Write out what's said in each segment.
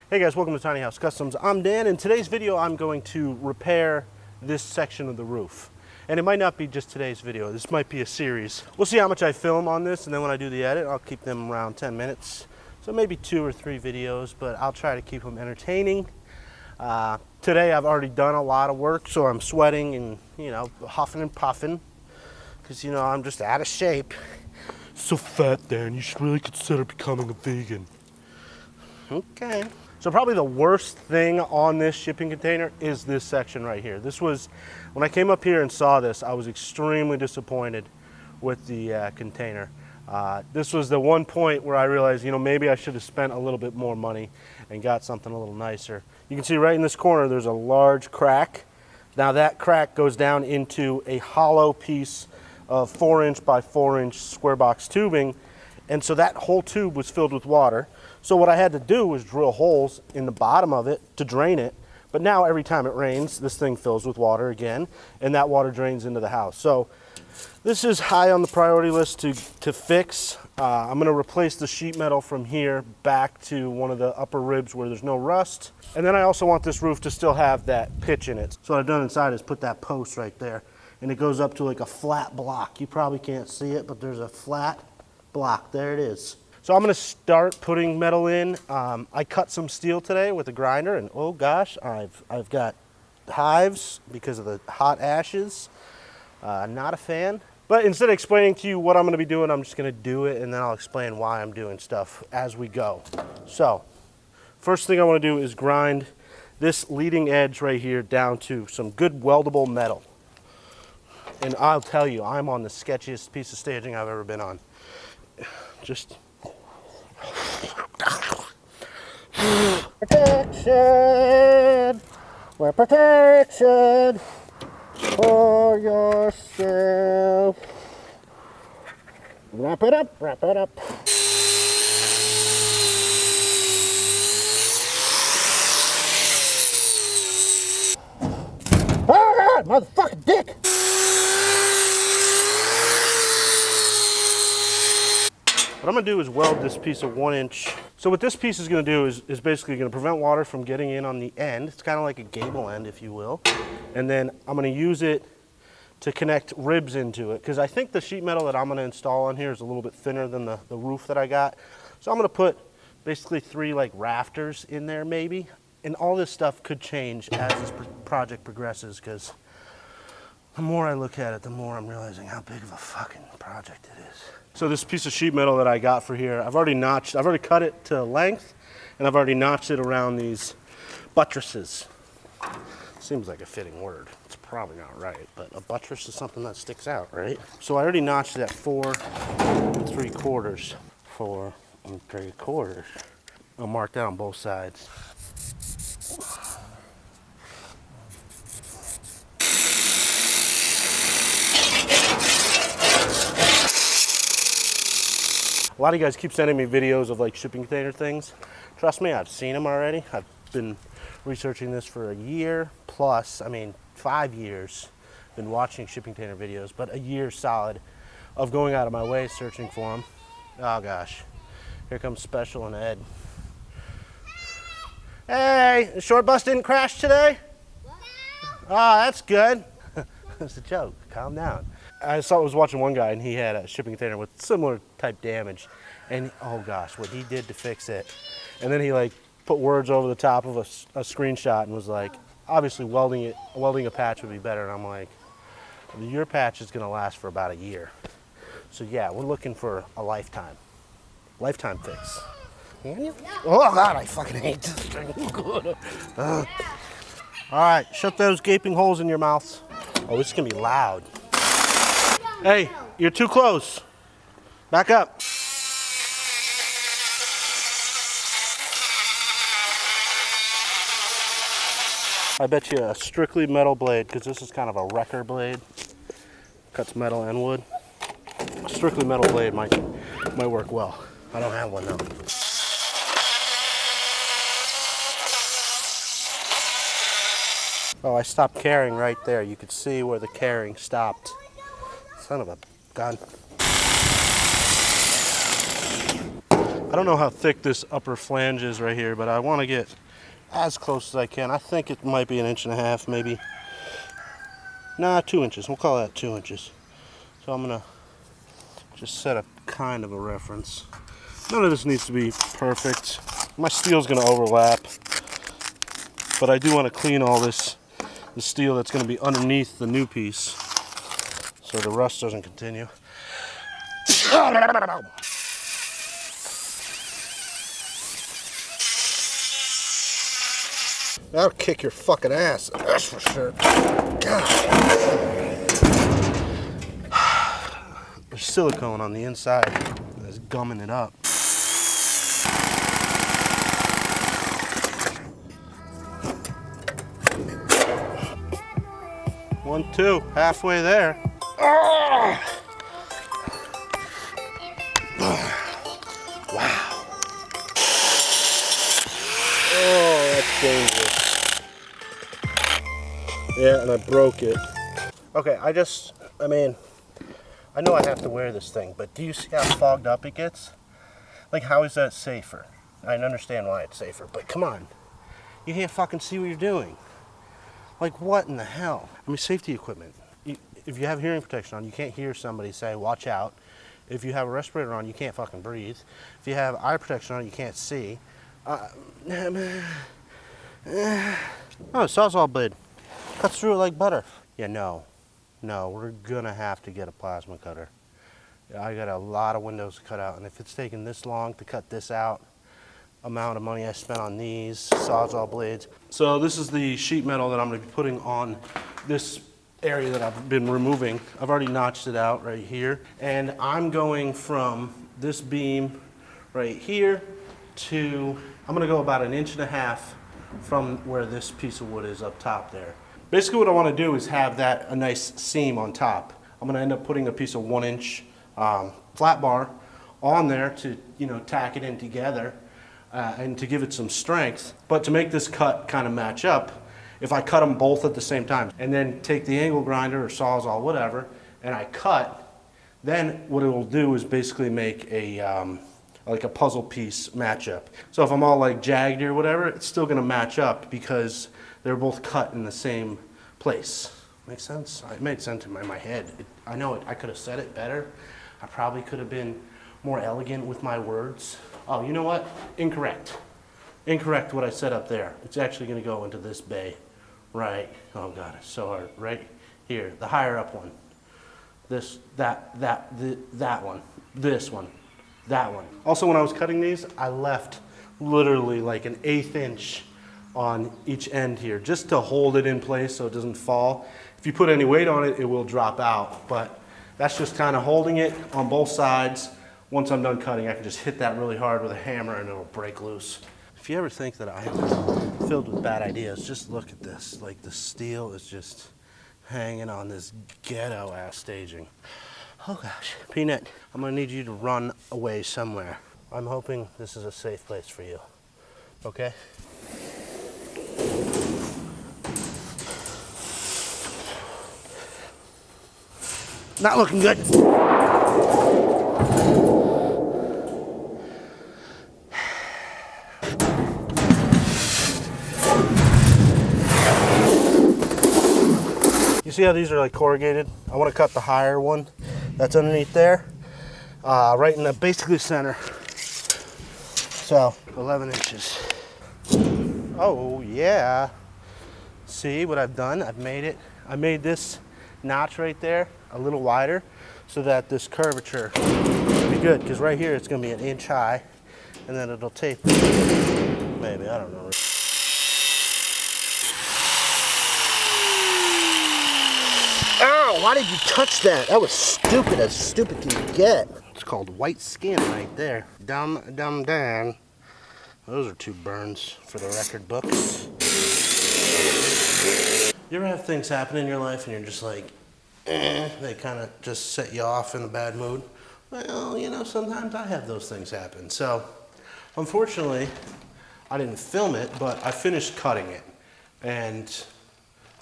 Hey guys, welcome to Tiny House Customs. I'm Dan. In today's video, I'm going to repair this section of the roof. And it might not be just today's video. This might be a series. We'll see how much I film on this, and then when I do the edit, I'll keep them around 10 minutes. So maybe 2 or 3 videos, but I'll try to keep them entertaining. Today I've already done a lot of work, so I'm sweating and, huffing and puffing. Because, I'm just out of shape. So fat, Dan. You should really consider becoming a vegan. Okay. So probably the worst thing on this shipping container is this section right here. This was, when I came up here and saw this, I was extremely disappointed with the container. This was the one point where I realized, maybe I should have spent a little bit more money and got something a little nicer. You can see right in this corner, there's a large crack. Now that crack goes down into a hollow piece of 4-inch by 4-inch square box tubing. And so that whole tube was filled with water. So what I had to do was drill holes in the bottom of it to drain it. But now every time it rains, this thing fills with water again, and that water drains into the house. So this is high on the priority list to fix. I'm gonna replace the sheet metal from here back to one of the upper ribs where there's no rust. And then I also want this roof to still have that pitch in it. So what I've done inside is put that post right there, and it goes up to like a flat block. You probably can't see it, but there's a flat block. There it is. So I'm going to start putting metal in. I cut some steel today with a grinder, and oh gosh, I've got hives because of the hot ashes. Not a fan. But instead of explaining to you what I'm going to be doing, I'm just going to do it, and then I'll explain why I'm doing stuff as we go. So first thing I want to do is grind this leading edge right here down to some good weldable metal. And I'll tell you, I'm on the sketchiest piece of staging I've ever been on. Just protection, wear protection for yourself. Wrap it up, wrap it up. Oh God, motherfucking dick! What I'm gonna do is weld this piece of 1-inch. So what this piece is gonna do is basically gonna prevent water from getting in on the end. It's kind of like a gable end, if you will. And then I'm gonna use it to connect ribs into it, because I think the sheet metal that I'm gonna install on here is a little bit thinner than the roof that I got. So I'm gonna put basically 3 like rafters in there maybe. And all this stuff could change as this project progresses, because the more I look at it, the more I'm realizing how big of a fucking project it is. So this piece of sheet metal that I got for here, I've already cut it to length, and I've already notched it around these buttresses. Seems like a fitting word. It's probably not right, but a buttress is something that sticks out, right? So I already notched it at 4 3/4. 4 3/4. I'll mark that on both sides. A lot of you guys keep sending me videos of like shipping container things. Trust me, I've seen them already. I've been researching this for a year plus, 5 years. Been watching shipping container videos, but a year solid of going out of my way searching for them. Oh gosh, here comes Special and Ed. Hey, the short bus didn't crash today? Oh, that's good. That's a joke, calm down. I was watching one guy, and he had a shipping container with similar type damage, and oh gosh, what he did to fix it. And then he like put words over the top of a screenshot and was like, obviously welding a patch would be better. And I'm like, your patch is gonna last for about a year. So yeah, we're looking for a lifetime fix. Oh God, I fucking hate this thing. All right, shut those gaping holes in your mouths. Oh, this is gonna be loud. Hey, you're too close. Back up. I bet you a strictly metal blade, because this is kind of a wrecker blade. Cuts metal and wood. A strictly metal blade might work well. I don't have one though. Oh, I stopped carrying right there. You could see where the carrying stopped. Son of a gun. I don't know how thick this upper flange is right here, but I want to get as close as I can. I think it might be 1.5 inches, maybe. Nah, 2 inches. We'll call that 2 inches. So I'm gonna just set a kind of a reference. None of this needs to be perfect. My steel's gonna overlap, but I do want to clean all this, the steel that's gonna be underneath the new piece, so the rust doesn't continue. That'll kick your fucking ass, that's for sure. God. There's silicone on the inside that's gumming it up. One, two, halfway there. Oh! Wow. Oh, that's dangerous. Yeah, and I broke it. Okay, I mean, I know I have to wear this thing, but do you see how fogged up it gets? Like, how is that safer? I understand why it's safer, but come on. You can't fucking see what you're doing. Like, what in the hell? I mean, safety equipment. If you have hearing protection on, you can't hear somebody say, watch out. If you have a respirator on, you can't fucking breathe. If you have eye protection on, you can't see. Oh, Sawzall blade. Cuts through it like butter. Yeah, no, we're gonna have to get a plasma cutter. I got a lot of windows to cut out, and if it's taking this long to cut this out, amount of money I spent on these Sawzall blades. So this is the sheet metal that I'm gonna be putting on this area that I've been removing. I've already notched it out right here, and I'm going from this beam right here to, I'm gonna go about 1.5 inches from where this piece of wood is up top there. Basically what I want to do is have that a nice seam on top. I'm going to end up putting a piece of 1-inch flat bar on there to, you know, tack it in together and to give it some strength. But to make this cut kind of match up, if I cut them both at the same time and then take the angle grinder or Sawzall, whatever, and I cut, then what it will do is basically make a like a puzzle piece matchup. So if I'm all like jagged or whatever, it's still going to match up because they're both cut in the same place. Makes sense? It made sense in my head. I know it. I could have said it better. I probably could have been more elegant with my words. Oh, you know what? Incorrect. Incorrect what I said up there. It's actually going to go into this bay. Right. Oh God, it's so hard. Right here, the higher up one. This, that one. This one. That one. Also, when I was cutting these, I left literally like 1/8 inch on each end here, just to hold it in place so it doesn't fall. If you put any weight on it, it will drop out, but that's just kind of holding it on both sides. Once I'm done cutting, I can just hit that really hard with a hammer and it'll break loose. If you ever think that I am filled with bad ideas, just look at this. Like, the steel is just hanging on this ghetto ass staging. Oh gosh. Peanut, I'm gonna need you to run away somewhere. I'm hoping this is a safe place for you. Okay? Not looking good. You see how these are like corrugated? I want to cut the higher one that's underneath there, right in the basically center. So 11 inches. Oh yeah. See what I've done? I've made it. I made this notch right there a little wider so that this curvature will be good, because right here it's going to be 1 inch high and then it'll taper. Maybe, I don't know. Ow, why did you touch that? That was stupid, as stupid can you get. It's called white skin right there. Dumb, dumb, dumb. Those are 2 burns for the record books. You ever have things happen in your life and you're just like, they kind of just set you off in a bad mood? Well, you know, sometimes I have those things happen. So, unfortunately, I didn't film it, but I finished cutting it, and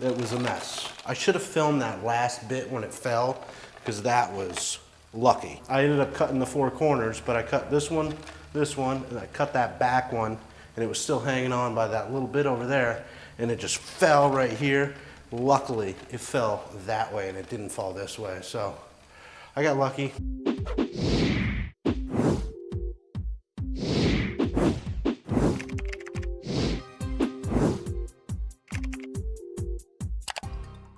it was a mess. I should have filmed that last bit when it fell, because that was lucky. I ended up cutting the 4 corners, but I cut this one, this one, and I cut that back one, and it was still hanging on by that little bit over there, and it just fell right here. Luckily, it fell that way, and it didn't fall this way, so I got lucky.